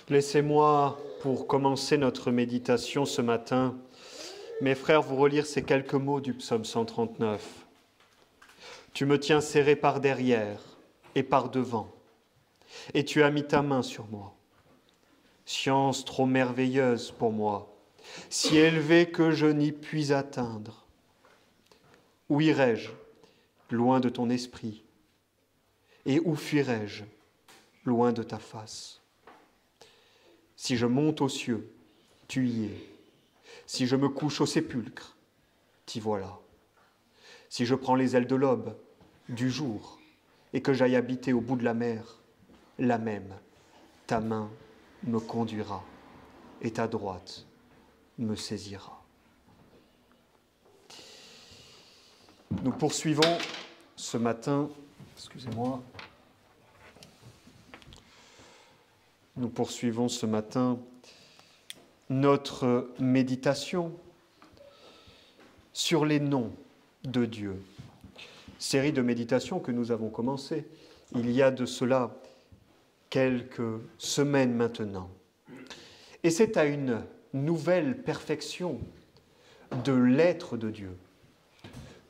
Laissez-moi, pour commencer notre méditation ce matin, mes frères, vous relire ces quelques mots du psaume 139. Tu me tiens serré par derrière et par devant, et tu as mis ta main sur moi. Science trop merveilleuse pour moi, si élevée que je n'y puis atteindre. Où irai-je, loin de ton esprit? Et où fuirai-je, loin de ta face? Si je monte aux cieux, tu y es. Si je me couche au sépulcre, t'y voilà. Si je prends les ailes de l'aube, du jour, et que j'aille habiter au bout de la mer, là même, ta main me conduira, et ta droite me saisira. Nous poursuivons ce matin, Nous poursuivons ce matin notre méditation sur les noms de Dieu. Série de méditations que nous avons commencée il y a de cela quelques semaines maintenant. Et c'est à une nouvelle perfection de l'être de Dieu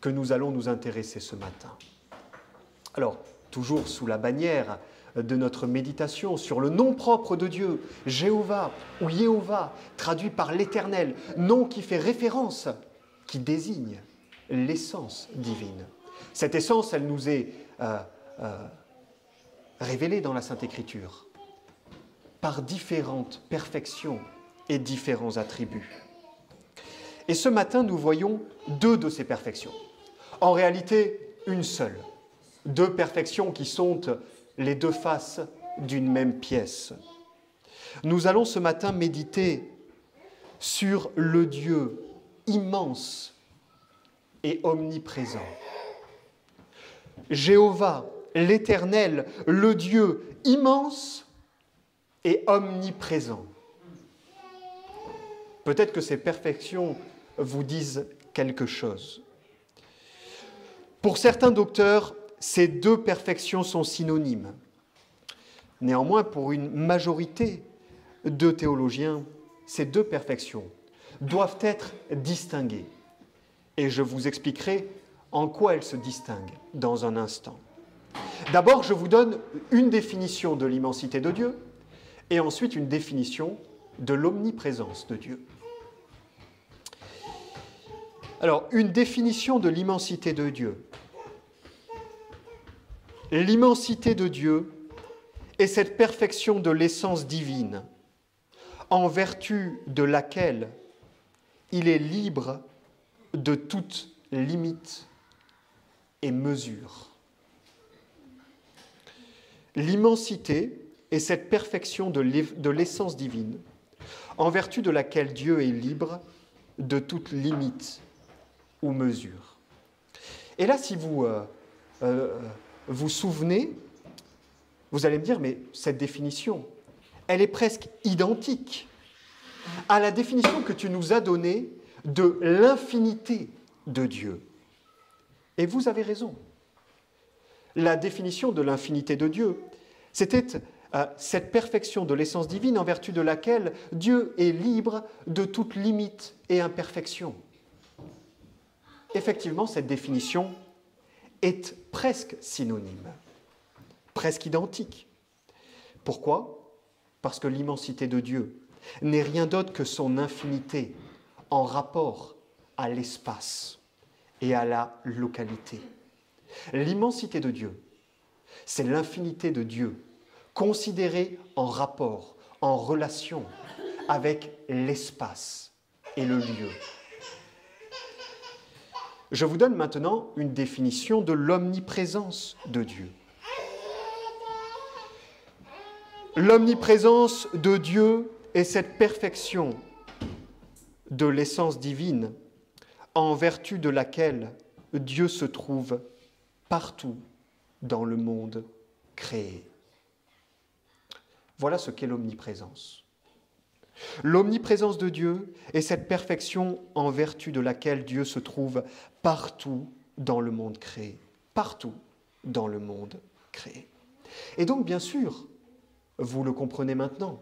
que nous allons nous intéresser ce matin. Alors, toujours sous la bannière de notre méditation sur le nom propre de Dieu, Jéhovah ou Yehovah, traduit par l'Éternel, nom qui fait référence, qui désigne l'essence divine. Cette essence, elle nous est révélée dans la Sainte Écriture par différentes perfections et différents attributs. Et ce matin, nous voyons deux de ces perfections. En réalité, une seule. Deux perfections qui sont les deux faces d'une même pièce. Nous allons ce matin méditer sur le Dieu immense et omniprésent. Jéhovah, l'Éternel, le Dieu immense et omniprésent. Peut-être que ces perfections vous disent quelque chose. Pour certains docteurs, ces deux perfections sont synonymes. Néanmoins, pour une majorité de théologiens, ces deux perfections doivent être distinguées. Et je vous expliquerai en quoi elles se distinguent dans un instant. D'abord, je vous donne une définition de l'immensité de Dieu et ensuite une définition de l'omniprésence de Dieu. Alors, une définition de l'immensité de Dieu. L'immensité de Dieu est cette perfection de l'essence divine, en vertu de laquelle il est libre de toute limite et mesure. L'immensité est cette perfection de l'essence divine, en vertu de laquelle Dieu est libre de toute limite ou mesure. Et là, si vous vous souvenez, vous allez me dire, mais cette définition, elle est presque identique à la définition que tu nous as donnée de l'infinité de Dieu. Et vous avez raison. La définition de l'infinité de Dieu, c'était cette perfection de l'essence divine en vertu de laquelle Dieu est libre de toute limite et imperfection. Effectivement, cette définition est presque synonyme, presque identique. Pourquoi ? Parce que l'immensité de Dieu n'est rien d'autre que son infinité en rapport à l'espace et à la localité. L'immensité de Dieu, c'est l'infinité de Dieu considérée en rapport, en relation avec l'espace et le lieu. Je vous donne maintenant une définition de l'omniprésence de Dieu. L'omniprésence de Dieu est cette perfection de l'essence divine en vertu de laquelle Dieu se trouve partout dans le monde créé. Voilà ce qu'est l'omniprésence. L'omniprésence de Dieu est cette perfection en vertu de laquelle Dieu se trouve partout dans le monde créé. Partout dans le monde créé. Et donc, bien sûr, vous le comprenez maintenant,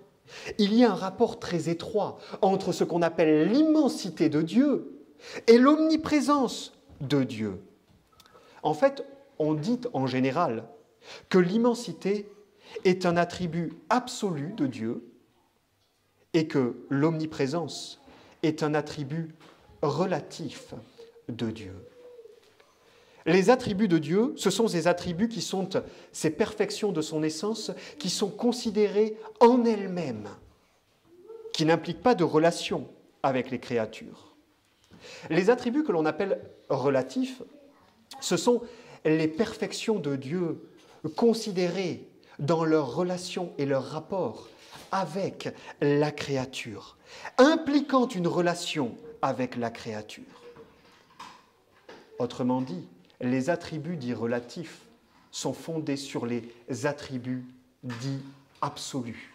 Il y a un rapport très étroit entre ce qu'on appelle l'immensité de Dieu et l'omniprésence de Dieu. En fait, on dit en général que l'immensité est un attribut absolu de Dieu et que l'omniprésence est un attribut relatif de Dieu. Les attributs de Dieu, ce sont ces attributs qui sont ces perfections de son essence, qui sont considérées en elles-mêmes, qui n'impliquent pas de relation avec les créatures. Les attributs que l'on appelle relatifs, ce sont les perfections de Dieu considérées dans leur relation et leur rapport avec la créature, impliquant une relation avec la créature. Autrement dit, les attributs dits relatifs sont fondés sur les attributs dits absolus.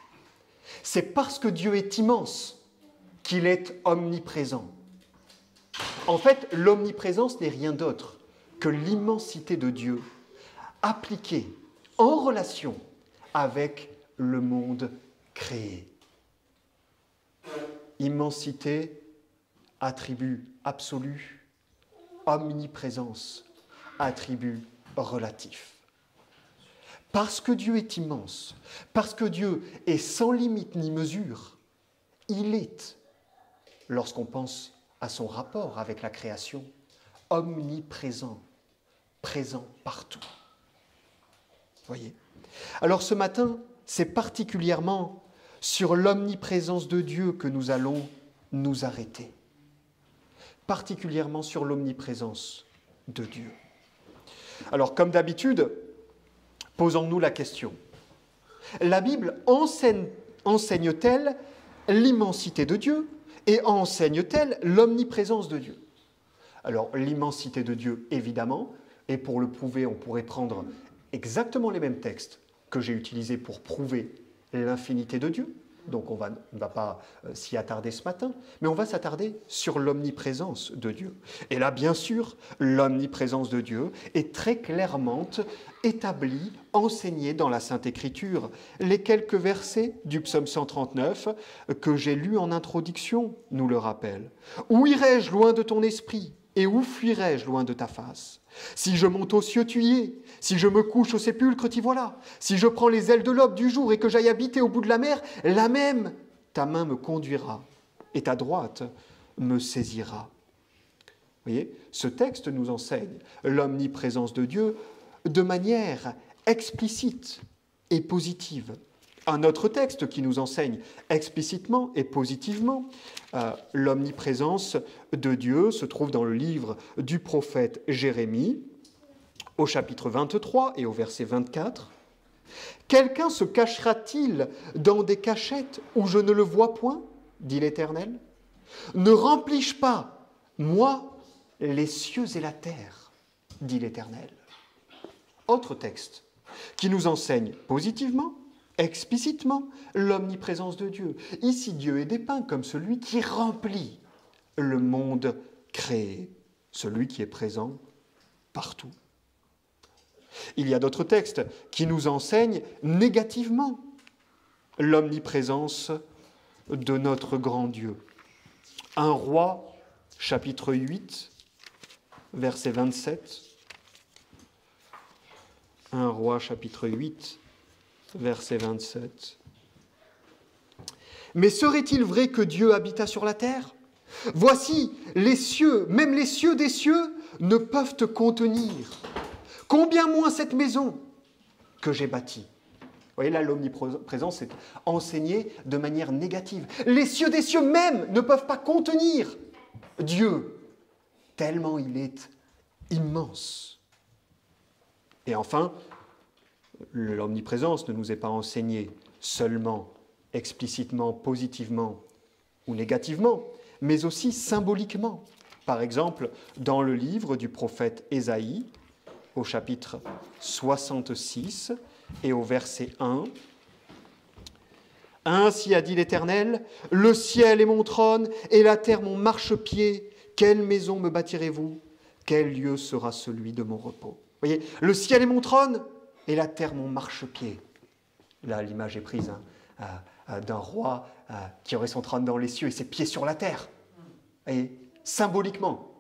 C'est parce que Dieu est immense qu'il est omniprésent. En fait, l'omniprésence n'est rien d'autre que l'immensité de Dieu appliquée en relation avec le monde créé. Immensité, attribut absolu, omniprésence, attribut relatif. Parce que Dieu est immense, parce que Dieu est sans limite ni mesure, il est, lorsqu'on pense à son rapport avec la création, omniprésent, présent partout. Voyez ? Alors ce matin, c'est particulièrement sur l'omniprésence de Dieu que nous allons nous arrêter. Particulièrement sur l'omniprésence de Dieu. Alors comme d'habitude, posons-nous la question. La Bible enseigne-t-elle l'immensité de Dieu et enseigne-t-elle l'omniprésence de Dieu? Alors l'immensité de Dieu, évidemment, et pour le prouver, on pourrait prendre exactement les mêmes textes que j'ai utilisés pour prouver l'infinité de Dieu. Donc on ne va pas s'y attarder ce matin, mais on va s'attarder sur l'omniprésence de Dieu. Et là, bien sûr, l'omniprésence de Dieu est très clairement établie, enseignée dans la Sainte Écriture. Les quelques versets du psaume 139 que j'ai lus en introduction nous le rappellent. « Où irai-je loin de ton esprit ? Et où fuirai-je loin de ta face ? Si je monte aux cieux, tu y es. Si je me couche au sépulcre, t'y voilà. Si je prends les ailes de l'aube du jour et que j'aille habiter au bout de la mer, là même, ta main me conduira et ta droite me saisira. » Vous voyez, ce texte nous enseigne l'omniprésence de Dieu de manière explicite et positive. Un autre texte qui nous enseigne explicitement et positivement l'omniprésence de Dieu se trouve dans le livre du prophète Jérémie, au chapitre 23 et au verset 24. « Quelqu'un se cachera-t-il dans des cachettes où je ne le vois point, dit l'Éternel. Ne remplis-je pas, moi, les cieux et la terre, dit l'Éternel. » Autre texte qui nous enseigne positivement, explicitement, l'omniprésence de Dieu. Ici, Dieu est dépeint comme celui qui remplit le monde créé, celui qui est présent partout. Il y a d'autres textes qui nous enseignent négativement l'omniprésence de notre grand Dieu. 1 Roi, chapitre 8, verset 27. 1 Roi, chapitre 8, verset 27. « Mais serait-il vrai que Dieu habitât sur la terre ? Voici, les cieux, même les cieux des cieux, ne peuvent te contenir. Combien moins cette maison que j'ai bâtie. » Vous voyez là, l'omniprésence est enseignée de manière négative. Les cieux des cieux même ne peuvent pas contenir Dieu, tellement il est immense. Et enfin, l'omniprésence ne nous est pas enseignée seulement, explicitement, positivement ou négativement, mais aussi symboliquement. Par exemple, dans le livre du prophète Ésaïe, au chapitre 66 et au verset 1, « Ainsi a dit l'Éternel, le ciel est mon trône et la terre mon marchepied. Quelle maison me bâtirez-vous? Quel lieu sera celui de mon repos ?» Vous voyez, le ciel est mon trône et la terre mon marchepied. Là, l'image est prise d'un roi qui aurait son trône dans les cieux et ses pieds sur la terre. Et symboliquement,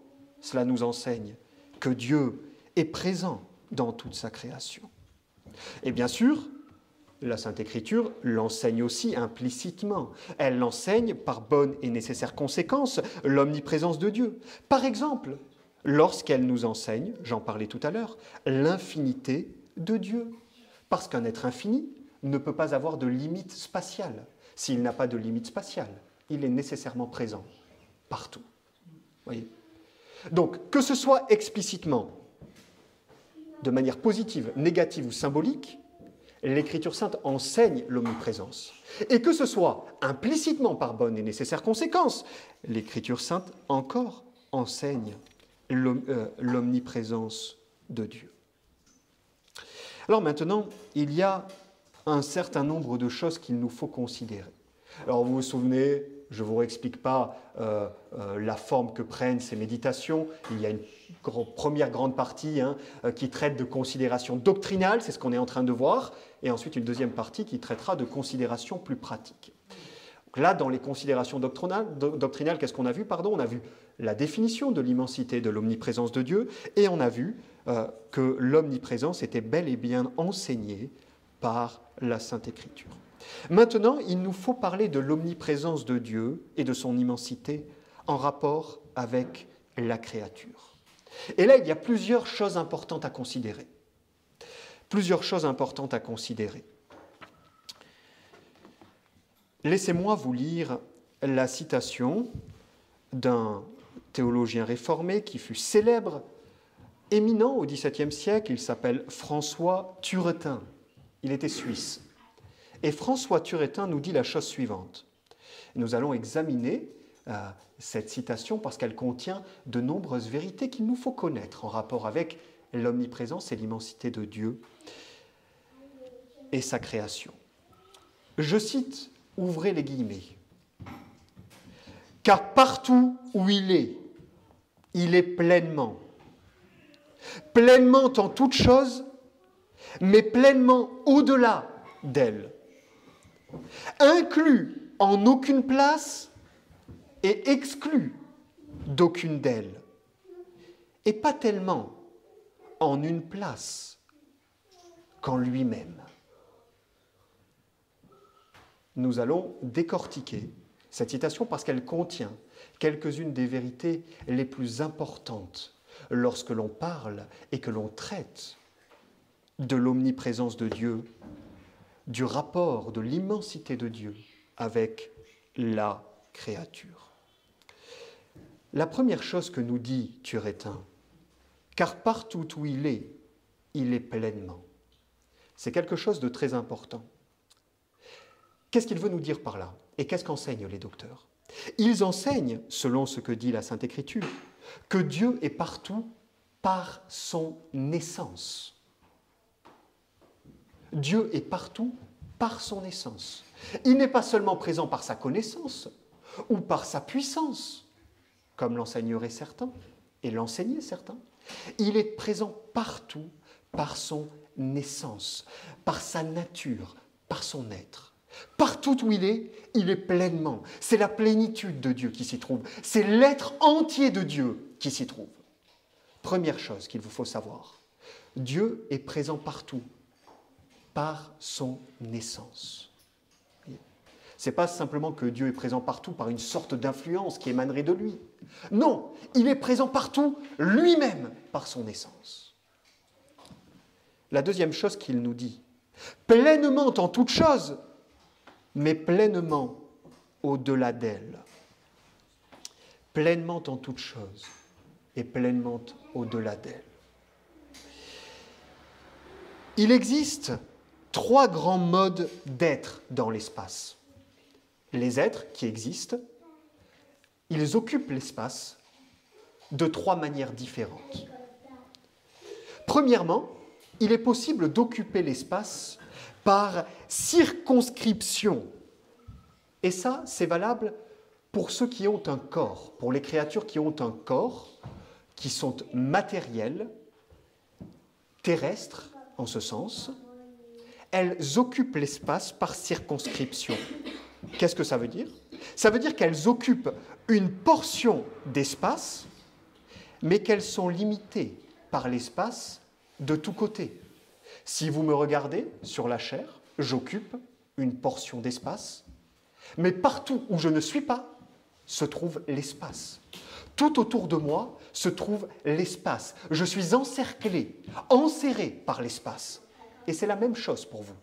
cela nous enseigne que Dieu est présent dans toute sa création. Et bien sûr, la Sainte Écriture l'enseigne aussi implicitement. Elle l'enseigne par bonne et nécessaire conséquence, l'omniprésence de Dieu. Par exemple, lorsqu'elle nous enseigne, j'en parlais tout à l'heure, l'infinité de Dieu. Parce qu'un être infini ne peut pas avoir de limite spatiale. S'il n'a pas de limite spatiale, il est nécessairement présent partout. Voyez ? Donc, que ce soit explicitement, de manière positive, négative ou symbolique, l'Écriture sainte enseigne l'omniprésence. Et que ce soit implicitement par bonne et nécessaire conséquence, l'Écriture sainte encore enseigne l'omniprésence de Dieu. Alors maintenant, il y a un certain nombre de choses qu'il nous faut considérer. Alors vous vous souvenez, je ne vous réexplique pas la forme que prennent ces méditations. Il y a une première grande partie qui traite de considérations doctrinales, c'est ce qu'on est en train de voir, et ensuite une deuxième partie qui traitera de considérations plus pratiques. Donc là, dans les considérations doctrinales, qu'est-ce qu'on a vu ? On a vu la définition de l'immensité de l'omniprésence de Dieu, et on a vu que l'omniprésence était bel et bien enseignée par la Sainte Écriture. Maintenant, il nous faut parler de l'omniprésence de Dieu et de son immensité en rapport avec la créature. Et là, il y a plusieurs choses importantes à considérer. Laissez-moi vous lire la citation d'un théologien réformé qui fut célèbre, éminent au XVIIe siècle. Il s'appelle François Turretin. Il était suisse. Et François Turretin nous dit la chose suivante. Nous allons examiner cette citation parce qu'elle contient de nombreuses vérités qu'il nous faut connaître en rapport avec l'omniprésence et l'immensité de Dieu et sa création. Je cite, ouvrez les guillemets. « Car partout où il est pleinement. Pleinement en toute chose, mais pleinement au-delà d'elle. Inclus en aucune place et exclu d'aucune d'elles. Et pas tellement en une place qu'en lui-même. » Nous allons décortiquer cette citation parce qu'elle contient quelques-unes des vérités les plus importantes lorsque l'on parle et que l'on traite de l'omniprésence de Dieu, du rapport de l'immensité de Dieu avec la créature. La première chose que nous dit Turretin, car partout où il est pleinement. C'est quelque chose de très important. Qu'est-ce qu'il veut nous dire par là? Et qu'est-ce qu'enseignent les docteurs? Ils enseignent, selon ce que dit la Sainte Écriture, que Dieu est partout par son essence. Dieu est partout par son essence. Il n'est pas seulement présent par sa connaissance ou par sa puissance, comme l'enseigneraient certains et l'enseignaient certains. Il est présent partout par son essence, par sa nature, par son être. Partout où il est pleinement. C'est la plénitude de Dieu qui s'y trouve. C'est l'être entier de Dieu qui s'y trouve. Première chose qu'il vous faut savoir, Dieu est présent partout par son essence. Ce n'est pas simplement que Dieu est présent partout par une sorte d'influence qui émanerait de lui. Non, il est présent partout lui-même par son essence. La deuxième chose qu'il nous dit, pleinement en toute chose, mais pleinement au-delà d'elle. Pleinement en toute chose et pleinement au-delà d'elle. Il existe 3 grands modes d'être dans l'espace. Les êtres qui existent, ils occupent l'espace de 3 manières différentes. Premièrement, il est possible d'occuper l'espace par circonscription. Et ça, c'est valable pour ceux qui ont un corps, pour les créatures qui ont un corps, qui sont matérielles, terrestres en ce sens. elles occupent l'espace par circonscription. Qu'est-ce que ça veut dire? Ça veut dire qu'elles occupent une portion d'espace, mais qu'elles sont limitées par l'espace de tous côtés. Si vous me regardez sur la chair, j'occupe une portion d'espace, mais partout où je ne suis pas, se trouve l'espace. Tout autour de moi se trouve l'espace. Je suis encerclé, enserré par l'espace. Et c'est la même chose pour vous.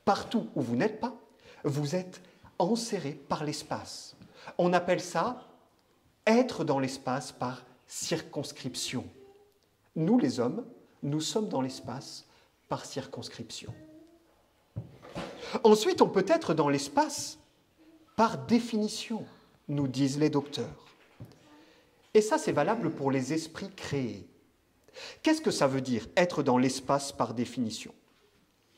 Partout où vous n'êtes pas, vous êtes enserré par l'espace. On appelle ça être dans l'espace par circonscription. Nous, les hommes, nous sommes dans l'espace par circonscription. Ensuite, on peut être dans l'espace par définition, nous disent les docteurs. Et ça, c'est valable pour les esprits créés. Qu'est-ce que ça veut dire, être dans l'espace par définition?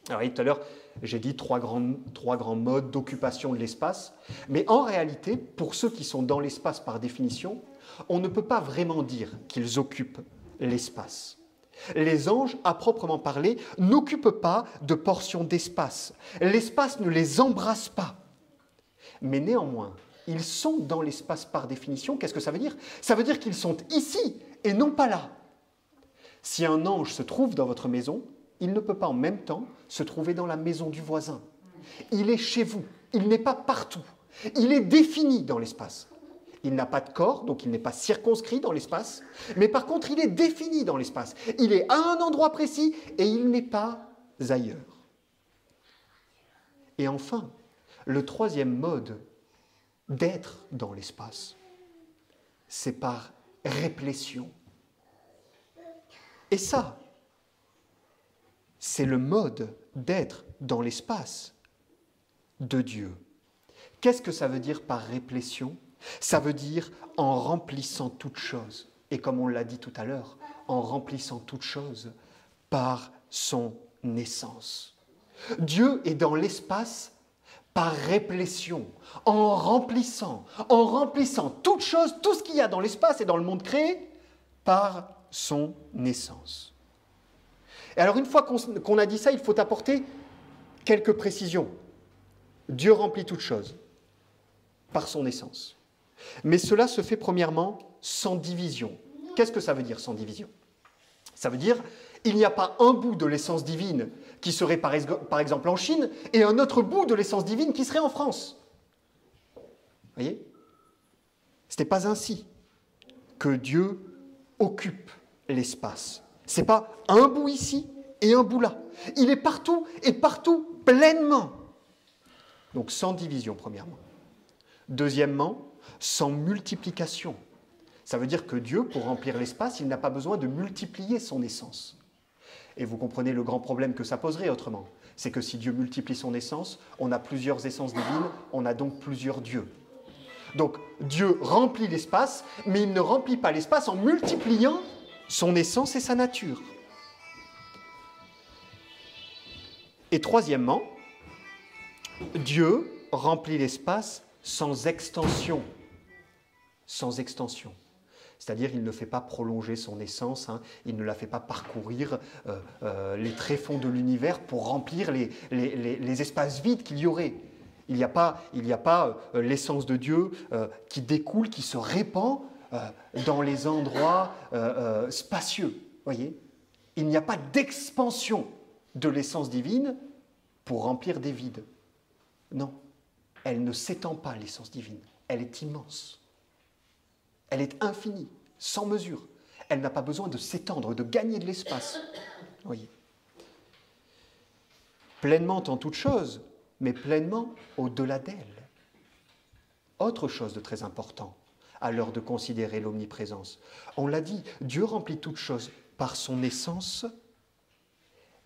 Alors, tout à l'heure, j'ai dit trois grands modes d'occupation de l'espace, mais en réalité, pour ceux qui sont dans l'espace par définition, on ne peut pas vraiment dire qu'ils occupent l'espace. Les anges, à proprement parler, n'occupent pas de portions d'espace. L'espace ne les embrasse pas. Mais néanmoins, ils sont dans l'espace par définition. Qu'est-ce que ça veut dire? Ça veut dire qu'ils sont ici et non pas là. Si un ange se trouve dans votre maison, il ne peut pas en même temps se trouver dans la maison du voisin. Il est chez vous, il n'est pas partout. Il est défini dans l'espace. Il n'a pas de corps, donc il n'est pas circonscrit dans l'espace, mais par contre, il est défini dans l'espace. Il est à un endroit précis et il n'est pas ailleurs. Et enfin, le troisième mode d'être dans l'espace, c'est par réplétion. Et ça, c'est le mode d'être dans l'espace de Dieu. Qu'est-ce que ça veut dire par réplétion? Ça veut dire en remplissant toute chose. Et comme on l'a dit tout à l'heure, en remplissant toute chose par son essence. Dieu est dans l'espace par réplétion, en remplissant toute chose, tout ce qu'il y a dans l'espace et dans le monde créé, par son essence. Et alors une fois qu'on a dit ça, il faut apporter quelques précisions. Dieu remplit toute chose par son essence. Mais cela se fait premièrement sans division. Qu'est-ce que ça veut dire sans division? Ça veut dire il n'y a pas un bout de l'essence divine qui serait par exemple en Chine et un autre bout de l'essence divine qui serait en France. Vous voyez? Ce n'est pas ainsi que Dieu occupe l'espace. Ce n'est pas un bout ici et un bout là. Il est partout et partout pleinement. Donc sans division, premièrement. Deuxièmement, sans multiplication. Ça veut dire que Dieu, pour remplir l'espace, il n'a pas besoin de multiplier son essence. Et vous comprenez le grand problème que ça poserait autrement. C'est que si Dieu multiplie son essence, on a plusieurs essences divines, on a donc plusieurs dieux. Donc Dieu remplit l'espace, mais il ne remplit pas l'espace en multipliant son essence et sa nature. Et troisièmement, Dieu remplit l'espace sans extension. Sans extension. C'est-à-dire il ne fait pas prolonger son essence, il ne la fait pas parcourir les tréfonds de l'univers pour remplir les espaces vides qu'il y aurait. Il n'y a pas l'essence de Dieu qui découle, qui se répand dans les endroits spacieux. Voyez ? Il n'y a pas d'expansion de l'essence divine pour remplir des vides. Non, elle ne s'étend pas, l'essence divine. Elle est immense. Elle est infinie, sans mesure. Elle n'a pas besoin de s'étendre, de gagner de l'espace. Voyez. Pleinement en toute chose, mais pleinement au-delà d'elle. Autre chose de très important à l'heure de considérer l'omniprésence. On l'a dit, Dieu remplit toute chose par son essence,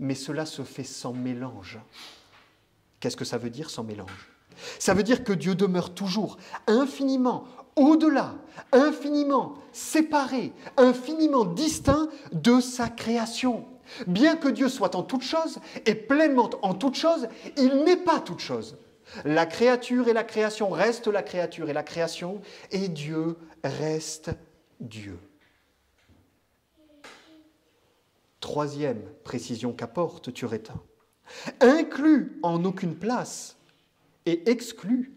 mais cela se fait sans mélange. Qu'est-ce que ça veut dire sans mélange? Ça veut dire que Dieu demeure toujours infiniment au-delà, infiniment séparé, infiniment distinct de sa création. Bien que Dieu soit en toute chose et pleinement en toute chose, il n'est pas toute chose. La créature et la création restent la créature et la création, et Dieu reste Dieu. Troisième précision qu'apporte Turretin. inclus en aucune place et exclu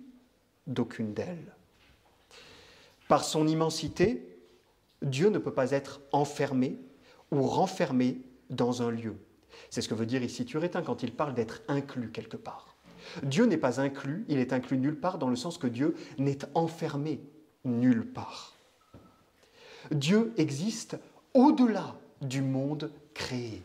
d'aucune d'elles. Par son immensité, Dieu ne peut pas être enfermé ou renfermé dans un lieu. C'est ce que veut dire ici Turretin quand il parle d'être inclus quelque part. Dieu n'est pas inclus, il est inclus nulle part dans le sens que Dieu n'est enfermé nulle part. Dieu existe au-delà du monde créé.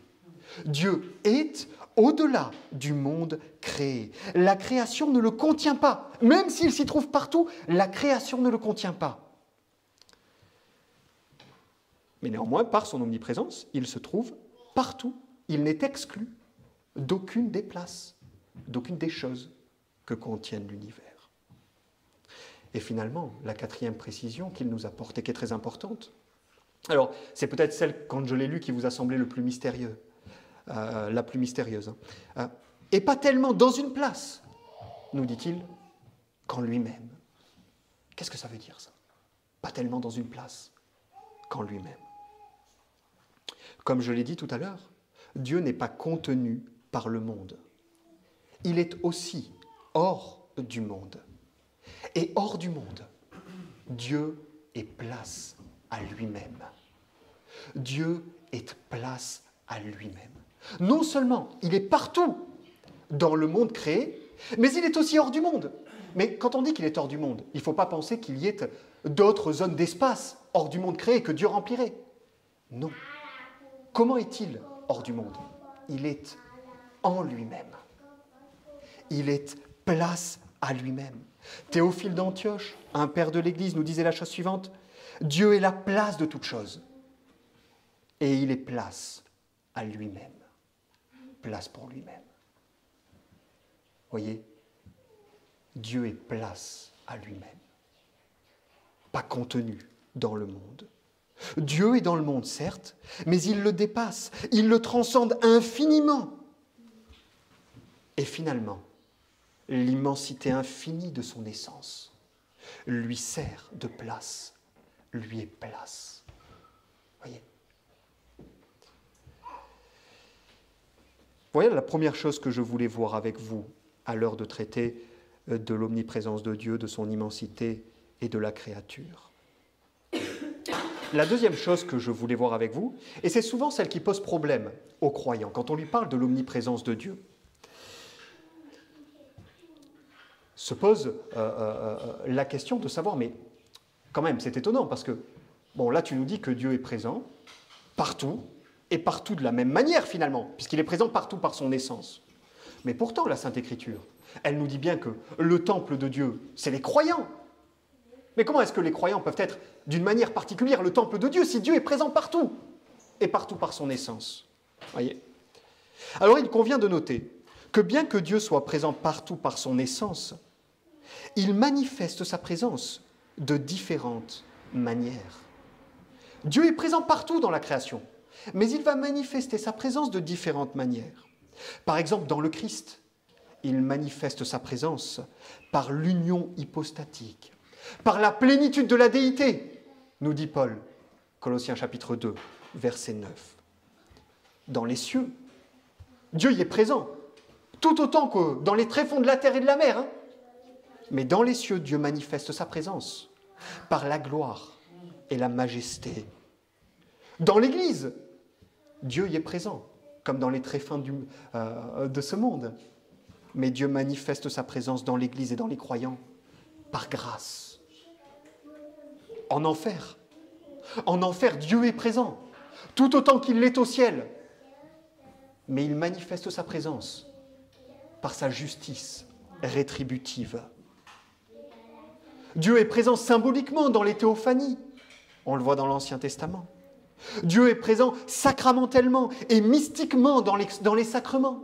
Dieu est au-delà du monde créé. La création ne le contient pas. Même s'il s'y trouve partout, la création ne le contient pas. Mais néanmoins, par son omniprésence, il se trouve partout. Il n'est exclu d'aucune des places, d'aucune des choses que contienne l'univers. Et finalement, la quatrième précision qu'il nous apporte et qui est très importante, alors c'est peut-être celle, quand je l'ai lue, qui vous a semblé le plus mystérieux, la plus mystérieuse, et pas tellement dans une place, nous dit-il, qu'en lui-même. Qu'est-ce que ça veut dire ça? Pas tellement dans une place qu'en lui-même. Comme je l'ai dit tout à l'heure, Dieu n'est pas contenu par le monde. Il est aussi hors du monde. Et hors du monde, Dieu est place à lui-même. Dieu est place à lui-même. Non seulement il est partout dans le monde créé, mais il est aussi hors du monde. Mais quand on dit qu'il est hors du monde, il ne faut pas penser qu'il y ait d'autres zones d'espace hors du monde créé que Dieu remplirait. Non. Comment est-il hors du monde? Il est en lui-même. Il est place à lui-même. Théophile d'Antioche, un père de l'Église, nous disait la chose suivante: Dieu est la place de toute chose. Et il est place à lui-même. Place pour lui-même. Voyez, Dieu est place à lui-même. Pas contenu dans le monde. Dieu est dans le monde, certes, mais il le dépasse, il le transcende infiniment. Et finalement, l'immensité infinie de son essence lui sert de place, lui est place. Voyez. Voilà la première chose que je voulais voir avec vous à l'heure de traiter de l'omniprésence de Dieu, de son immensité et de la créature. La deuxième chose que je voulais voir avec vous, et c'est souvent celle qui pose problème aux croyants, quand on lui parle de l'omniprésence de Dieu, se pose la question de savoir, mais quand même, c'est étonnant, parce que, bon, là tu nous dis que Dieu est présent partout, et partout de la même manière finalement, puisqu'il est présent partout par son essence. Mais pourtant, la Sainte Écriture, elle nous dit bien que le temple de Dieu, c'est les croyants. Mais comment est-ce que les croyants peuvent être, d'une manière particulière, le temple de Dieu, si Dieu est présent partout, et partout par son essence? Voyez. Alors il convient de noter que bien que Dieu soit présent partout par son essence, il manifeste sa présence de différentes manières. Dieu est présent partout dans la création, mais il va manifester sa présence de différentes manières. Par exemple, dans le Christ, il manifeste sa présence par l'union hypostatique, par la plénitude de la déité, nous dit Paul, Colossiens chapitre 2, verset 9. Dans les cieux, Dieu y est présent, tout autant que dans les tréfonds de la terre et de la mer. Mais dans les cieux, Dieu manifeste sa présence par la gloire et la majesté. Dans l'Église, Dieu y est présent, comme dans les tréfonds de ce monde. Mais Dieu manifeste sa présence dans l'Église et dans les croyants par grâce. En enfer, Dieu est présent, tout autant qu'il l'est au ciel. Mais il manifeste sa présence par sa justice rétributive. Dieu est présent symboliquement dans les théophanies. On le voit dans l'Ancien Testament. Dieu est présent sacramentellement et mystiquement dans les sacrements.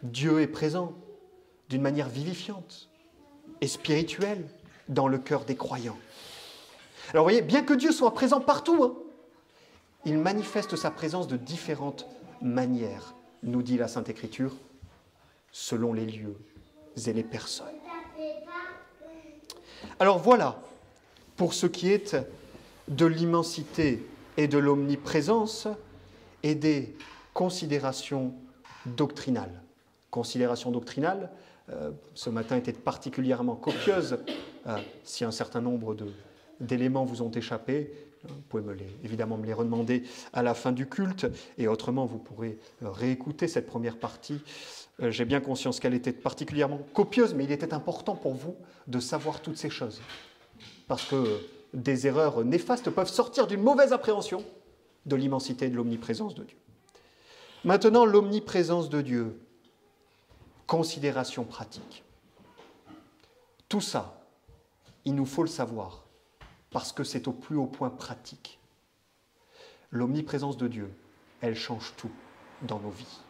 Dieu est présent d'une manière vivifiante et spirituelle dans le cœur des croyants. Alors vous voyez, bien que Dieu soit présent partout, il manifeste sa présence de différentes manières, nous dit la Sainte Écriture, selon les lieux et les personnes. Alors voilà, pour ce qui est de l'immensité et de l'omniprésence et des considérations doctrinale. Considération doctrinale, ce matin était particulièrement copieuse. Si un certain nombre d'éléments vous ont échappé, vous pouvez évidemment me les redemander à la fin du culte, et autrement vous pourrez réécouter cette première partie. J'ai bien conscience qu'elle était particulièrement copieuse, mais il était important pour vous de savoir toutes ces choses. Parce que des erreurs néfastes peuvent sortir d'une mauvaise appréhension de l'immensité et de l'omniprésence de Dieu. Maintenant, l'omniprésence de Dieu, considération pratique. Tout ça, il nous faut le savoir, parce que c'est au plus haut point pratique. L'omniprésence de Dieu, elle change tout dans nos vies.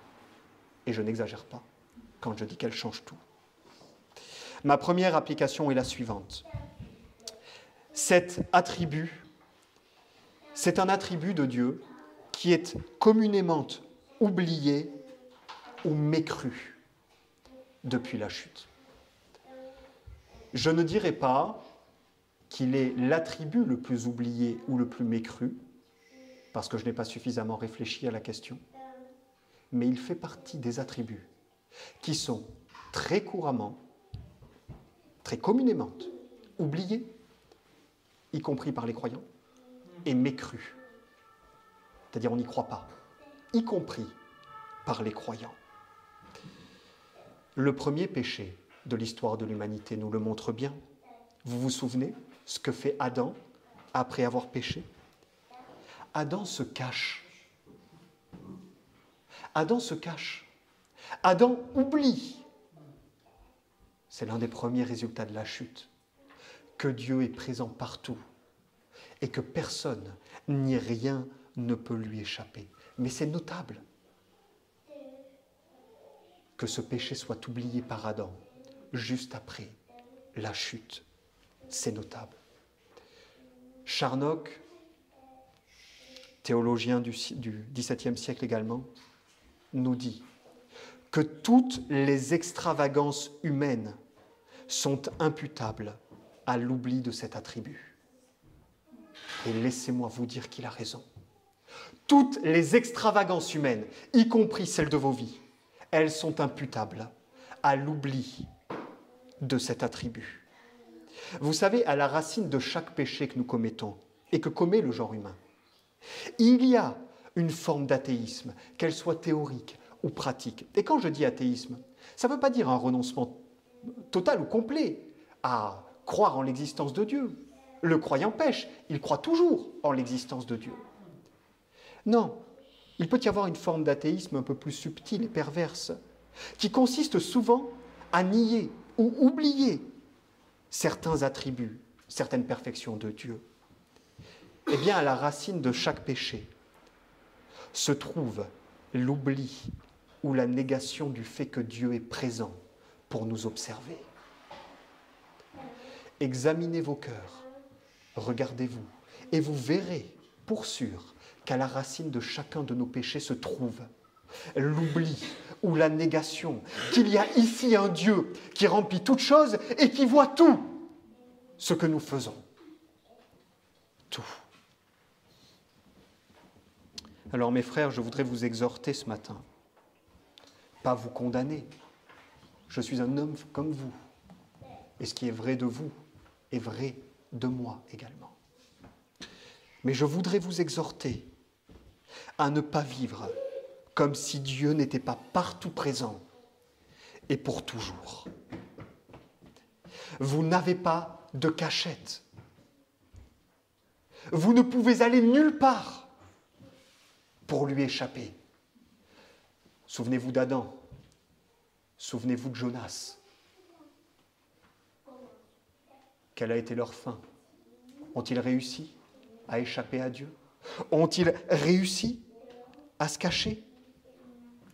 Et je n'exagère pas quand je dis qu'elle change tout. Ma première application est la suivante. Cet attribut, c'est un attribut de Dieu qui est communément oublié ou mécru depuis la chute. Je ne dirais pas qu'il est l'attribut le plus oublié ou le plus mécru, parce que je n'ai pas suffisamment réfléchi à la question, mais il fait partie des attributs qui sont très couramment, très communément oubliés, y compris par les croyants, et mécrus. C'est-à-dire on n'y croit pas, y compris par les croyants. Le premier péché de l'histoire de l'humanité nous le montre bien. Vous vous souvenez ce que fait Adam après avoir péché? Adam se cache. Adam se cache. Adam oublie. C'est l'un des premiers résultats de la chute. Que Dieu est présent partout et que personne ni rien ne peut lui échapper. Mais c'est notable que ce péché soit oublié par Adam juste après la chute. C'est notable. Charnock, théologien du XVIIe siècle également, nous dit que toutes les extravagances humaines sont imputables à l'oubli de cet attribut. Et laissez-moi vous dire qu'il a raison. Toutes les extravagances humaines, y compris celles de vos vies, elles sont imputables à l'oubli de cet attribut. Vous savez, à la racine de chaque péché que nous commettons et que commet le genre humain, il y a une forme d'athéisme, qu'elle soit théorique ou pratique. Et quand je dis athéisme, ça ne veut pas dire un renoncement total ou complet à croire en l'existence de Dieu. Le croyant pêche, il croit toujours en l'existence de Dieu. Non, il peut y avoir une forme d'athéisme un peu plus subtile et perverse, qui consiste souvent à nier ou oublier certains attributs, certaines perfections de Dieu. Eh bien, à la racine de chaque péché se trouve l'oubli ou la négation du fait que Dieu est présent pour nous observer. Examinez vos cœurs, regardez-vous, et vous verrez, pour sûr, qu'à la racine de chacun de nos péchés se trouve l'oubli ou la négation qu'il y a ici un Dieu qui remplit toutes choses et qui voit tout ce que nous faisons. Tout. Alors mes frères, je voudrais vous exhorter ce matin, pas vous condamner. Je suis un homme comme vous, et ce qui est vrai de vous est vrai de moi également. Mais je voudrais vous exhorter à ne pas vivre comme si Dieu n'était pas partout présent et pour toujours. Vous n'avez pas de cachette. Vous ne pouvez aller nulle part pour lui échapper. Souvenez-vous d'Adam. Souvenez-vous de Jonas. Quelle a été leur fin? Ont-ils réussi à échapper à Dieu? Ont-ils réussi à se cacher?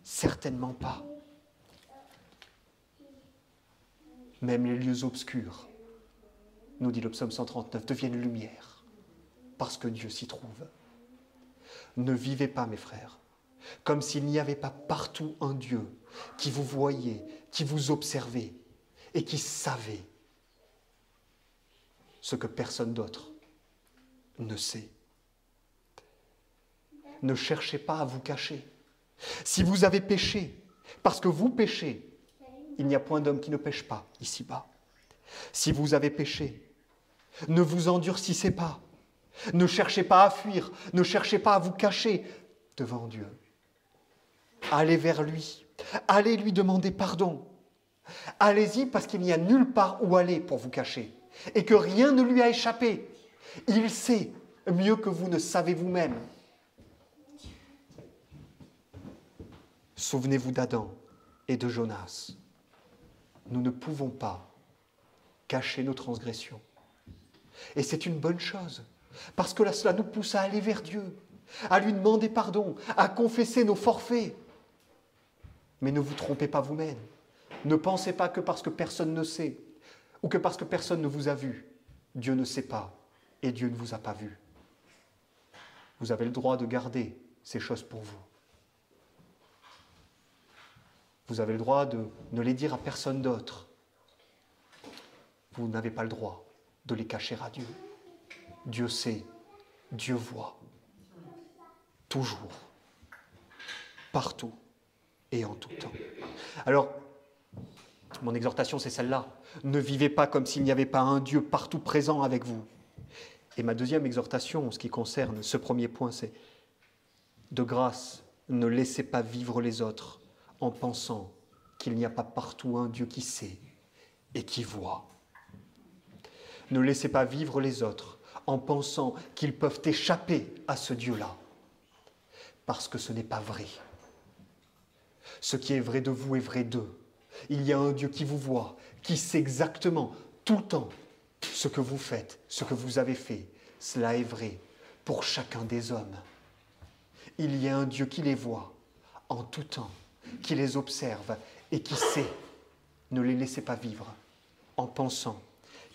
Certainement pas. Même les lieux obscurs, nous dit le psaume 139, deviennent lumière, parce que Dieu s'y trouve. Ne vivez pas, mes frères, comme s'il n'y avait pas partout un Dieu qui vous voyait, qui vous observait et qui savait ce que personne d'autre ne sait. Ne cherchez pas à vous cacher. Si vous avez péché, Parce que vous péchez. Il n'y a point d'homme qui ne pêche pas ici-bas. Si vous avez péché, ne vous endurcissez pas. Ne cherchez pas à fuir. Ne cherchez pas à vous cacher devant Dieu. Allez vers lui. Allez lui demander pardon. Allez-y parce qu'il n'y a nulle part où aller pour vous cacher. Et que rien ne lui a échappé. Il sait mieux que vous ne savez vous-même. Souvenez-vous d'Adam et de Jonas. Nous ne pouvons pas cacher nos transgressions. Et c'est une bonne chose, parce que cela nous pousse à aller vers Dieu, à lui demander pardon, à confesser nos forfaits. Mais ne vous trompez pas vous-même. Ne pensez pas que parce que personne ne sait, ou que parce que personne ne vous a vu, Dieu ne sait pas, et Dieu ne vous a pas vu. Vous avez le droit de garder ces choses pour vous. Vous avez le droit de ne les dire à personne d'autre. Vous n'avez pas le droit de les cacher à Dieu. Dieu sait, Dieu voit. Toujours. Partout et en tout temps. Alors, mon exhortation, c'est celle-là. Ne vivez pas comme s'il n'y avait pas un Dieu partout présent avec vous. Et ma deuxième exhortation, en ce qui concerne ce premier point, c'est de grâce, ne laissez pas vivre les autres en pensant qu'il n'y a pas partout un Dieu qui sait et qui voit. Ne laissez pas vivre les autres en pensant qu'ils peuvent échapper à ce Dieu-là, parce que ce n'est pas vrai. Ce qui est vrai de vous est vrai d'eux. Il y a un Dieu qui vous voit, qui sait exactement, tout le temps, ce que vous faites, ce que vous avez fait. Cela est vrai pour chacun des hommes. Il y a un Dieu qui les voit en tout temps, qui les observe et qui sait. Ne les laissez pas vivre en pensant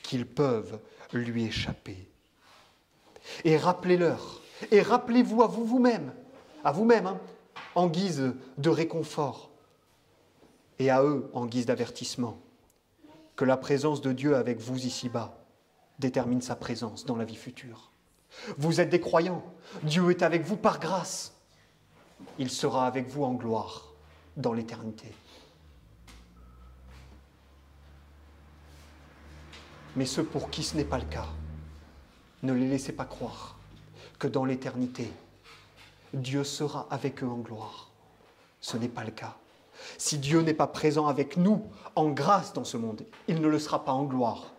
qu'ils peuvent lui échapper. Et rappelez-leur, et rappelez-vous à vous-même, en guise de réconfort, et à eux en guise d'avertissement, que la présence de Dieu avec vous ici-bas détermine sa présence dans la vie future. Vous êtes des croyants, Dieu est avec vous par grâce. Il sera avec vous en gloire dans l'éternité. Mais ceux pour qui ce n'est pas le cas, ne les laissez pas croire que dans l'éternité, Dieu sera avec eux en gloire. Ce n'est pas le cas. Si Dieu n'est pas présent avec nous en grâce dans ce monde, il ne le sera pas en gloire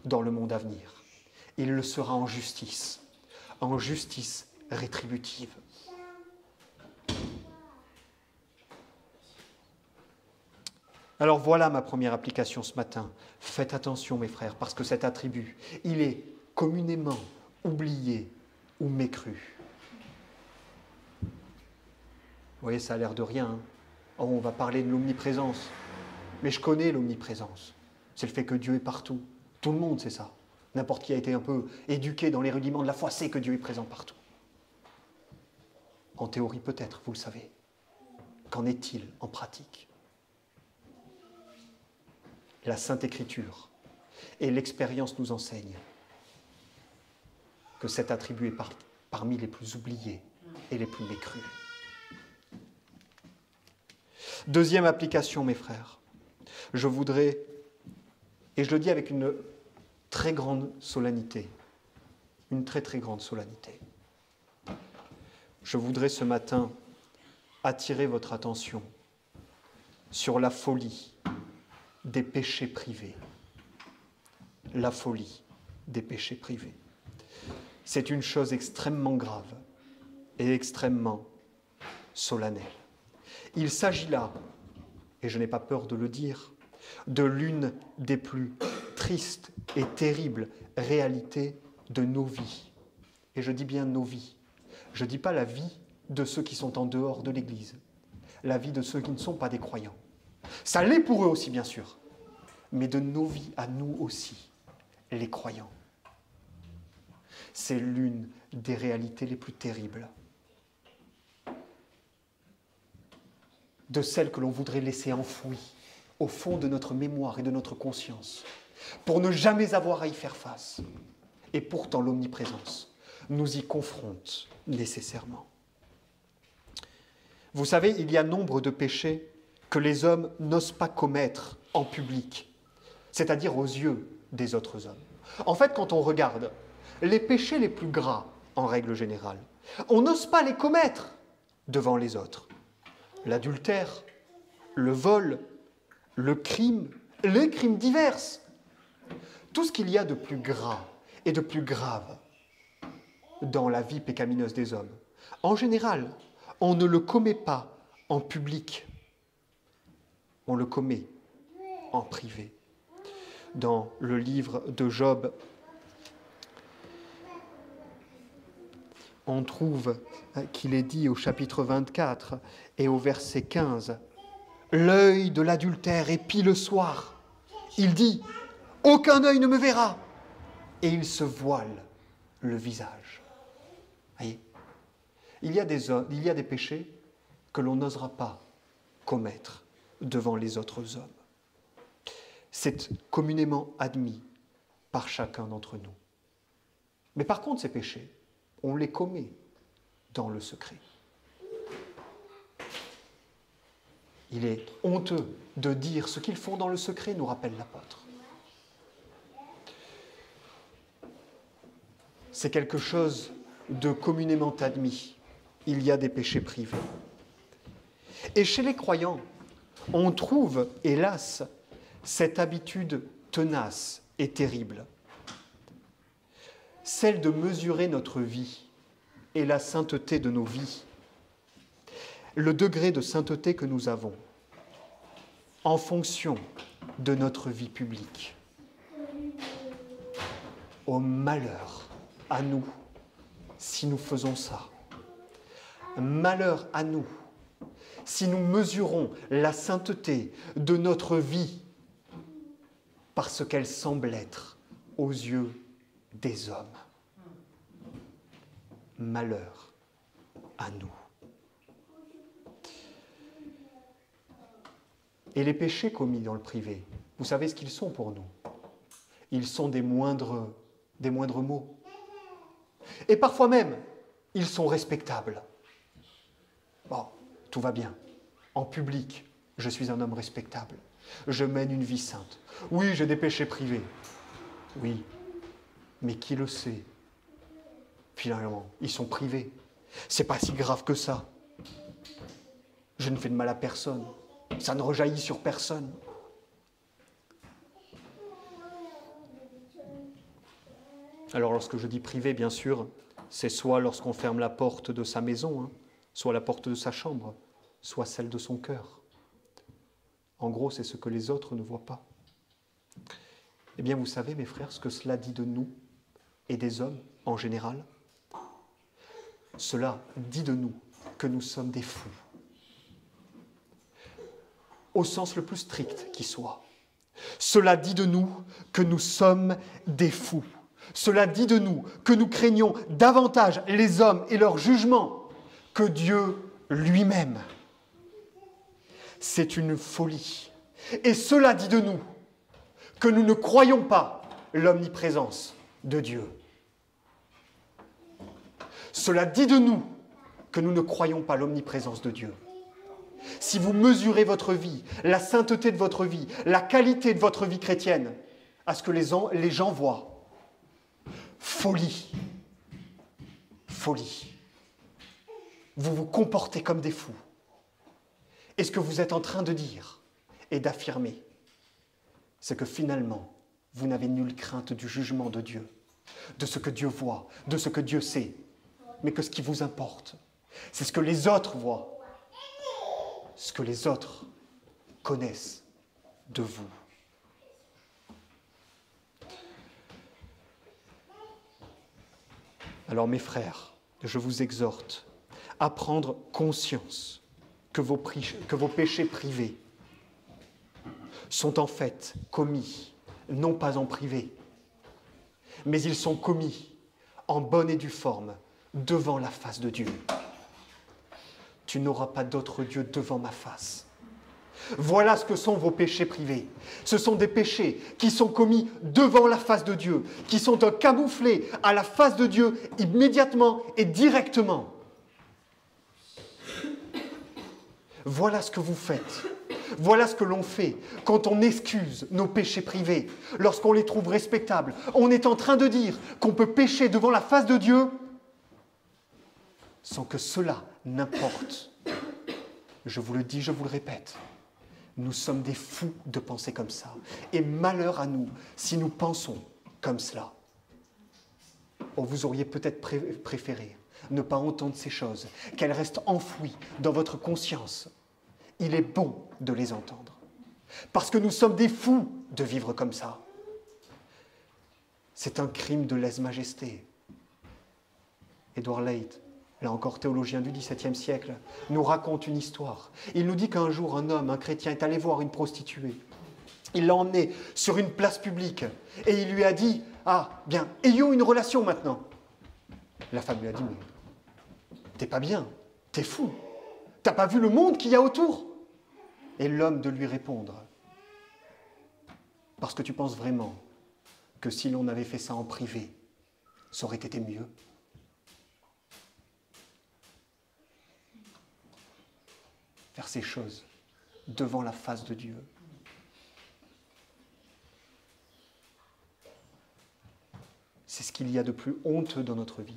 dans le monde à venir. Il le sera en justice rétributive. Alors voilà ma première application ce matin. Faites attention mes frères, parce que cet attribut, il est communément oublié ou mécru. Vous voyez, ça a l'air de rien. Hein. Oh, on va parler de l'omniprésence. Mais je connais l'omniprésence. C'est le fait que Dieu est partout. Tout le monde sait ça. N'importe qui a été un peu éduqué dans les rudiments de la foi sait que Dieu est présent partout. En théorie peut-être, vous le savez. Qu'en est-il en pratique ? La Sainte Écriture et l'expérience nous enseignent que cet attribut est parmi les plus oubliés et les plus mécrus. Deuxième application, mes frères. Je voudrais, et je le dis avec une très grande solennité, une très très grande solennité, je voudrais ce matin attirer votre attention sur la folie des péchés privés. La folie des péchés privés. C'est une chose extrêmement grave et extrêmement solennelle. Il s'agit là, et je n'ai pas peur de le dire, de l'une des plus tristes et terribles réalités de nos vies. Et je dis bien nos vies. Je ne dis pas la vie de ceux qui sont en dehors de l'Église, la vie de ceux qui ne sont pas des croyants. Ça l'est pour eux aussi, bien sûr, mais de nos vies à nous aussi, les croyants. C'est l'une des réalités les plus terribles, de celles que l'on voudrait laisser enfouies au fond de notre mémoire et de notre conscience, pour ne jamais avoir à y faire face. Et pourtant, l'omniprésence nous y confronte nécessairement. Vous savez, il y a nombre de péchés que les hommes n'osent pas commettre en public, c'est-à-dire aux yeux des autres hommes. En fait, quand on regarde les péchés les plus gras, en règle générale, on n'ose pas les commettre devant les autres. L'adultère, le vol, le crime, les crimes divers, tout ce qu'il y a de plus gras et de plus grave dans la vie pécamineuse des hommes. En général, on ne le commet pas en public, on le commet en privé. Dans le livre de Job, on trouve qu'il est dit au chapitre 24 et au verset 15, « L'œil de l'adultère épie le soir. Il dit, « Aucun œil ne me verra. » Et il se voile le visage. » Voyez, il y a des péchés que l'on n'osera pas commettre devant les autres hommes. C'est communément admis par chacun d'entre nous. Mais par contre, ces péchés, on les commet dans le secret. Il est honteux de dire ce qu'ils font dans le secret, nous rappelle l'apôtre. C'est quelque chose de communément admis. Il y a des péchés privés. Et chez les croyants, on trouve, hélas, cette habitude tenace et terrible, celle de mesurer notre vie et la sainteté de nos vies, le degré de sainteté que nous avons en fonction de notre vie publique. Au malheur à nous si nous faisons ça. Malheur à nous si nous mesurons la sainteté de notre vie parce qu'elle semble être aux yeux des hommes. Malheur à nous. Et les péchés commis dans le privé, vous savez ce qu'ils sont pour nous? Ils sont des moindres mots. Et parfois même, ils sont respectables. Bon, tout va bien. En public, je suis un homme respectable. Je mène une vie sainte. Oui, j'ai des péchés privés. Oui, mais qui le sait? Finalement, ils sont privés. C'est pas si grave que ça. Je ne fais de mal à personne. Ça ne rejaillit sur personne. Alors, lorsque je dis privé, bien sûr, c'est soit lorsqu'on ferme la porte de sa maison, soit la porte de sa chambre, soit celle de son cœur. En gros, c'est ce que les autres ne voient pas. Eh bien, vous savez, mes frères, ce que cela dit de nous et des hommes en général? Cela dit de nous que nous sommes des fous, au sens le plus strict qui soit. Cela dit de nous que nous sommes des fous. Cela dit de nous que nous craignons davantage les hommes et leur jugement que Dieu lui-même. C'est une folie. Et cela dit de nous que nous ne croyons pas l'omniprésence de Dieu. Cela dit de nous que nous ne croyons pas l'omniprésence de Dieu. Si vous mesurez votre vie, la sainteté de votre vie, la qualité de votre vie chrétienne, à ce que les gens voient, folie, folie. Vous vous comportez comme des fous. Et ce que vous êtes en train de dire et d'affirmer, c'est que finalement, vous n'avez nulle crainte du jugement de Dieu, de ce que Dieu voit, de ce que Dieu sait, mais que ce qui vous importe, c'est ce que les autres voient, ce que les autres connaissent de vous. Alors mes frères, je vous exhorte à prendre conscience que vos péchés privés sont en fait commis, non pas en privé, mais ils sont commis en bonne et due forme devant la face de Dieu. Tu n'auras pas d'autre Dieu devant ma face. Voilà ce que sont vos péchés privés. Ce sont des péchés qui sont commis devant la face de Dieu, qui sont camouflés à la face de Dieu immédiatement et directement. Voilà ce que vous faites. Voilà ce que l'on fait quand on excuse nos péchés privés, lorsqu'on les trouve respectables. On est en train de dire qu'on peut pécher devant la face de Dieu sans que cela n'importe. Je vous le dis, je vous le répète, nous sommes des fous de penser comme ça. Et malheur à nous si nous pensons comme cela. Oh, vous auriez peut-être préféré ne pas entendre ces choses, qu'elles restent enfouies dans votre conscience. Il est bon de les entendre. Parce que nous sommes des fous de vivre comme ça. C'est un crime de lèse-majesté. Edward Leith, là encore théologien du XVIIe siècle, nous raconte une histoire. Il nous dit qu'un jour, un homme, un chrétien, est allé voir une prostituée. Il l'a emmenée sur une place publique et il lui a dit « Ah, bien, ayons une relation maintenant !» La femme lui a dit « Mais t'es pas bien, t'es fou, t'as pas vu le monde qu'il y a autour ?» Et l'homme de lui répondre « Parce que tu penses vraiment que si l'on avait fait ça en privé, ça aurait été mieux ?» Faire ces choses devant la face de Dieu. C'est ce qu'il y a de plus honteux dans notre vie.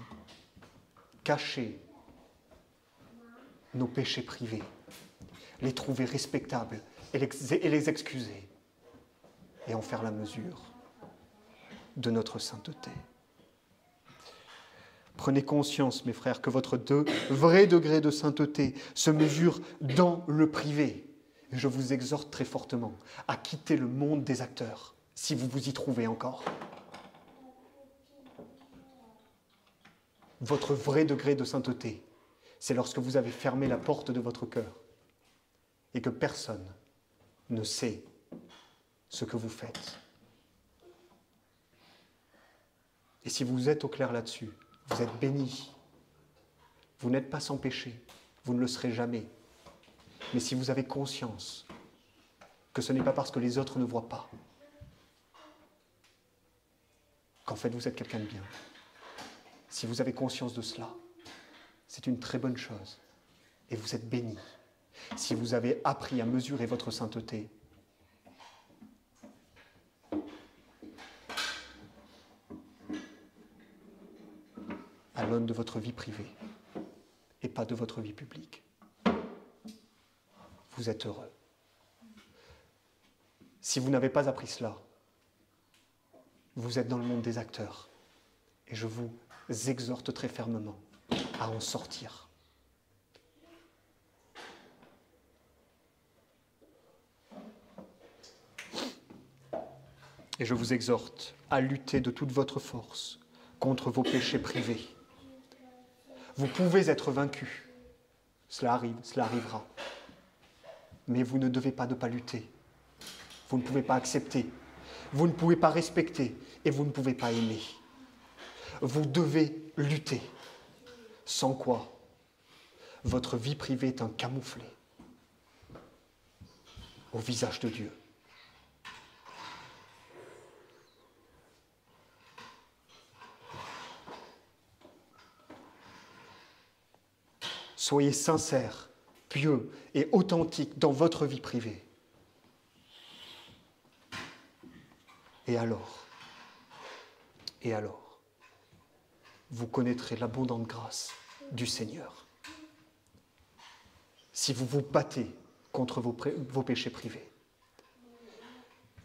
Cacher nos péchés privés, les trouver respectables et les excuser, et en faire la mesure de notre sainteté. Prenez conscience, mes frères, que votre vrai degré de sainteté se mesure dans le privé. Et je vous exhorte très fortement à quitter le monde des acteurs, si vous vous y trouvez encore. Votre vrai degré de sainteté, c'est lorsque vous avez fermé la porte de votre cœur et que personne ne sait ce que vous faites. Et si vous êtes au clair là-dessus, vous êtes bénis. Vous n'êtes pas sans péché, vous ne le serez jamais. Mais si vous avez conscience que ce n'est pas parce que les autres ne voient pas qu'en fait vous êtes quelqu'un de bien, si vous avez conscience de cela, c'est une très bonne chose. Et vous êtes bénis. Si vous avez appris à mesurer votre sainteté, à l'aune de votre vie privée et pas de votre vie publique, vous êtes heureux. Si vous n'avez pas appris cela, vous êtes dans le monde des acteurs. Et je vous exhorte très fermement à en sortir. Et je vous exhorte à lutter de toute votre force contre vos péchés privés. Vous pouvez être vaincu. Cela arrive, cela arrivera. Mais vous ne devez pas ne pas lutter. Vous ne pouvez pas accepter. Vous ne pouvez pas respecter. Et vous ne pouvez pas aimer. Vous devez lutter. Sans quoi, votre vie privée est un camouflet au visage de Dieu. Soyez sincères, pieux et authentiques dans votre vie privée. Et alors, vous connaîtrez l'abondante grâce du Seigneur. Si vous vous battez contre vos péchés privés,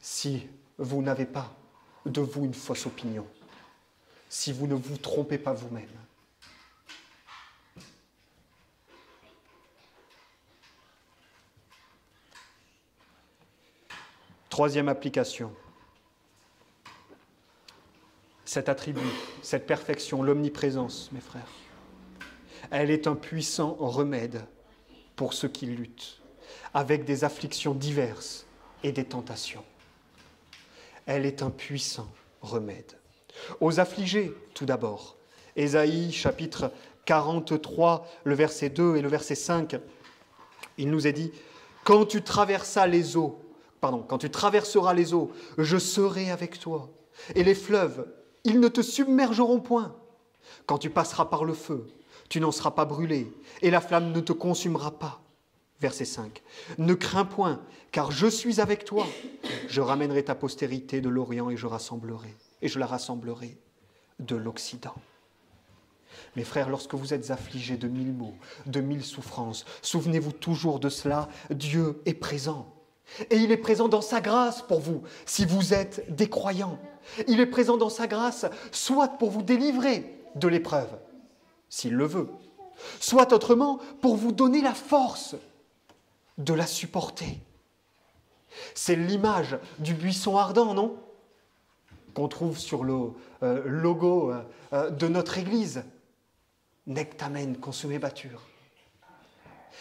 si vous n'avez pas de vous une fausse opinion, si vous ne vous trompez pas vous-même, troisième application, cet attribut, cette perfection, l'omniprésence, mes frères, elle est un puissant remède pour ceux qui luttent, avec des afflictions diverses et des tentations. Elle est un puissant remède. Aux affligés, tout d'abord, Ésaïe, chapitre 43, le verset 2 et le verset 5, il nous est dit « Quand tu traverseras les eaux, je serai avec toi, et les fleuves, ils ne te submergeront point. Quand tu passeras par le feu, tu n'en seras pas brûlé, et la flamme ne te consumera pas. Verset 5. « Ne crains point, car je suis avec toi. Je ramènerai ta postérité de l'Orient et je la rassemblerai de l'Occident. » Mes frères, lorsque vous êtes affligés de 1000 maux, de 1000 souffrances, souvenez-vous toujours de cela, Dieu est présent. Et il est présent dans sa grâce pour vous, si vous êtes des croyants. Il est présent dans sa grâce, soit pour vous délivrer de l'épreuve, s'il le veut, soit autrement pour vous donner la force de la supporter. C'est l'image du buisson ardent, non? Qu'on trouve sur le logo de notre Église. Nectamen, consumé batture.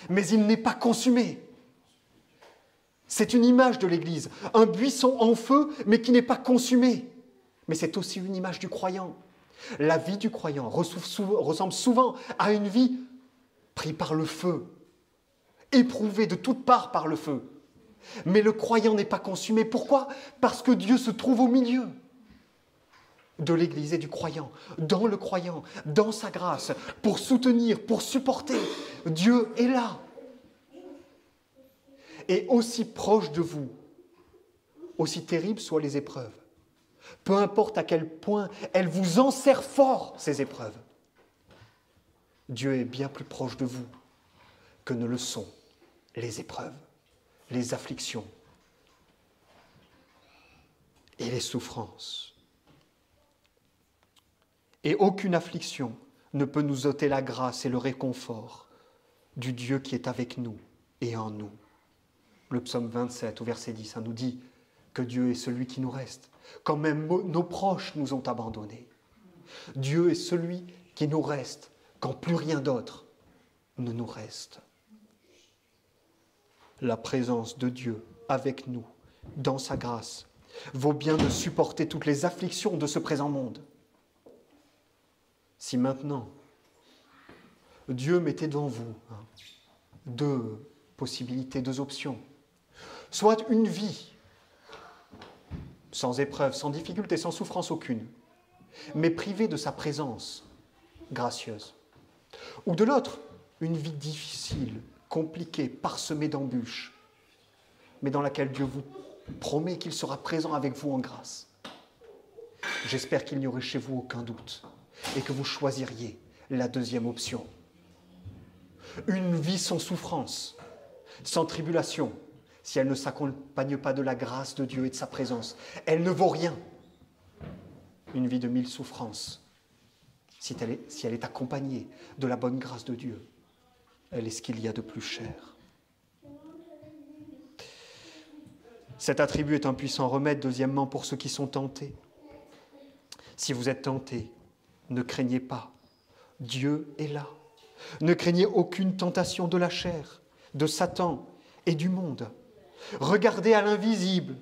Mais il n'est pas consumé. C'est une image de l'Église, un buisson en feu, mais qui n'est pas consumé. Mais c'est aussi une image du croyant. La vie du croyant ressemble souvent à une vie prise par le feu, éprouvée de toutes parts par le feu. Mais le croyant n'est pas consumé. Pourquoi? Parce que Dieu se trouve au milieu de l'Église et du croyant, dans sa grâce, pour soutenir, pour supporter. Dieu est là. Et aussi proche de vous, aussi terribles soient les épreuves, peu importe à quel point elles vous enserrent fort, ces épreuves, Dieu est bien plus proche de vous que ne le sont les épreuves, les afflictions et les souffrances. Et aucune affliction ne peut nous ôter la grâce et le réconfort du Dieu qui est avec nous et en nous. Le psaume 27 au verset 10, ça nous dit que Dieu est celui qui nous reste, quand même nos proches nous ont abandonnés. Dieu est celui qui nous reste quand plus rien d'autre ne nous reste. La présence de Dieu avec nous, dans sa grâce, vaut bien de supporter toutes les afflictions de ce présent monde. Si maintenant, Dieu mettait devant vous deux possibilités, deux options, soit une vie sans épreuve, sans difficulté, sans souffrance aucune, mais privée de sa présence gracieuse, ou de l'autre, une vie difficile, compliquée, parsemée d'embûches, mais dans laquelle Dieu vous promet qu'il sera présent avec vous en grâce. J'espère qu'il n'y aurait chez vous aucun doute et que vous choisiriez la deuxième option. Une vie sans souffrance, sans tribulation, si elle ne s'accompagne pas de la grâce de Dieu et de sa présence, elle ne vaut rien. Une vie de 1000 souffrances, si elle est accompagnée de la bonne grâce de Dieu, elle est ce qu'il y a de plus cher. Cet attribut est un puissant remède, deuxièmement, pour ceux qui sont tentés. Si vous êtes tentés, ne craignez pas, Dieu est là. Ne craignez aucune tentation de la chair, de Satan et du monde. Regardez à l'invisible,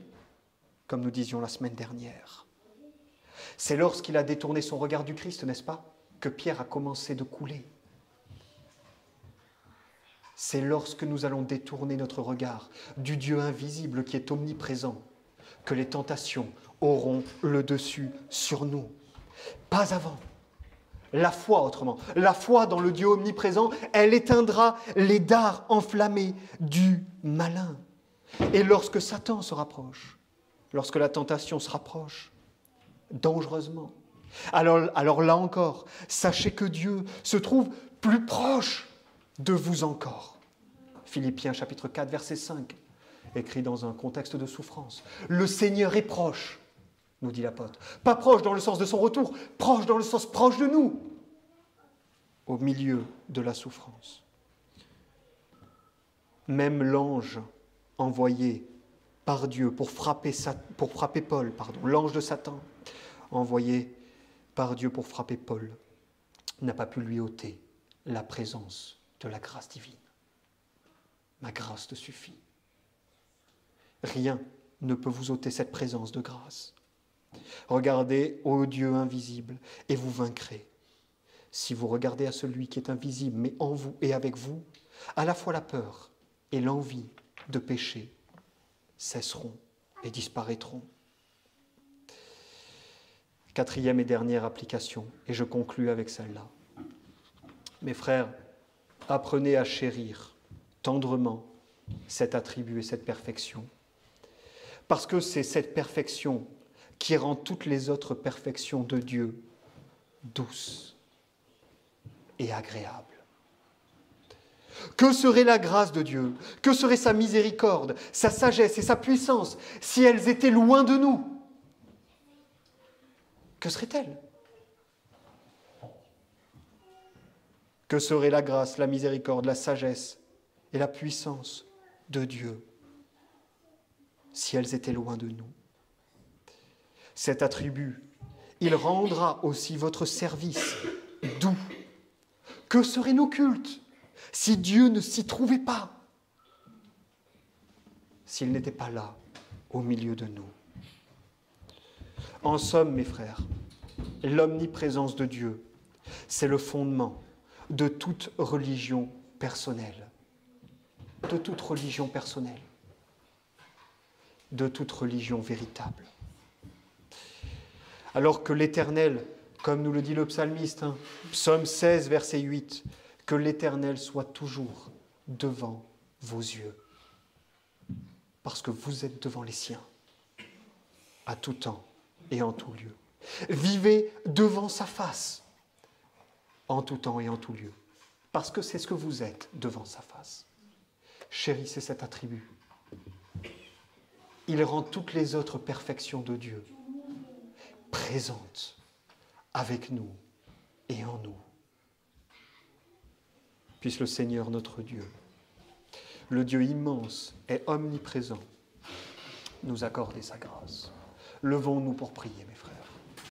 comme nous disions la semaine dernière. C'est lorsqu'il a détourné son regard du Christ, n'est-ce pas, que Pierre a commencé de couler. C'est lorsque nous allons détourner notre regard du Dieu invisible qui est omniprésent que les tentations auront le dessus sur nous. Pas avant. La foi, autrement. La foi dans le Dieu omniprésent, elle éteindra les dards enflammés du malin. Et lorsque Satan se rapproche, lorsque la tentation se rapproche, dangereusement, alors là encore, sachez que Dieu se trouve plus proche de vous encore. Philippiens chapitre 4, verset 5, écrit dans un contexte de souffrance. Le Seigneur est proche, nous dit l'apôtre. Pas proche dans le sens de son retour, proche dans le sens proche de nous, au milieu de la souffrance. Même l'ange envoyé par Dieu pour frapper Paul, l'ange de Satan, envoyé par Dieu pour frapper Paul, n'a pas pu lui ôter la présence de la grâce divine. Ma grâce te suffit. Rien ne peut vous ôter cette présence de grâce. Regardez au Dieu invisible et vous vaincrez. Si vous regardez à celui qui est invisible, mais en vous et avec vous, à la fois la peur et l'envie de pécher cesseront et disparaîtront. Quatrième et dernière application, et je conclus avec celle-là. Mes frères, apprenez à chérir tendrement cet attribut et cette perfection. Parce que c'est cette perfection qui rend toutes les autres perfections de Dieu douces et agréables. Que serait la grâce de Dieu? Que serait sa miséricorde, sa sagesse et sa puissance si elles étaient loin de nous? Que serait-elle? Que serait la grâce, la miséricorde, la sagesse et la puissance de Dieu si elles étaient loin de nous? Cet attribut, il rendra aussi votre service doux. Que seraient nos cultes si Dieu ne s'y trouvait pas, s'il n'était pas là, au milieu de nous? En somme, mes frères, l'omniprésence de Dieu, c'est le fondement de toute religion personnelle. De toute religion personnelle. De toute religion véritable. Alors que l'Éternel, comme nous le dit le psalmiste, psaume 16, verset 8, que l'Éternel soit toujours devant vos yeux, parce que vous êtes devant les siens, à tout temps et en tout lieu. Vivez devant sa face, en tout temps et en tout lieu, parce que c'est ce que vous êtes devant sa face. Chérissez cet attribut. Il rend toutes les autres perfections de Dieu présentes avec nous et en nous. Puisse le Seigneur notre Dieu, le Dieu immense et omniprésent, nous accorder sa grâce. Levons-nous pour prier, mes frères.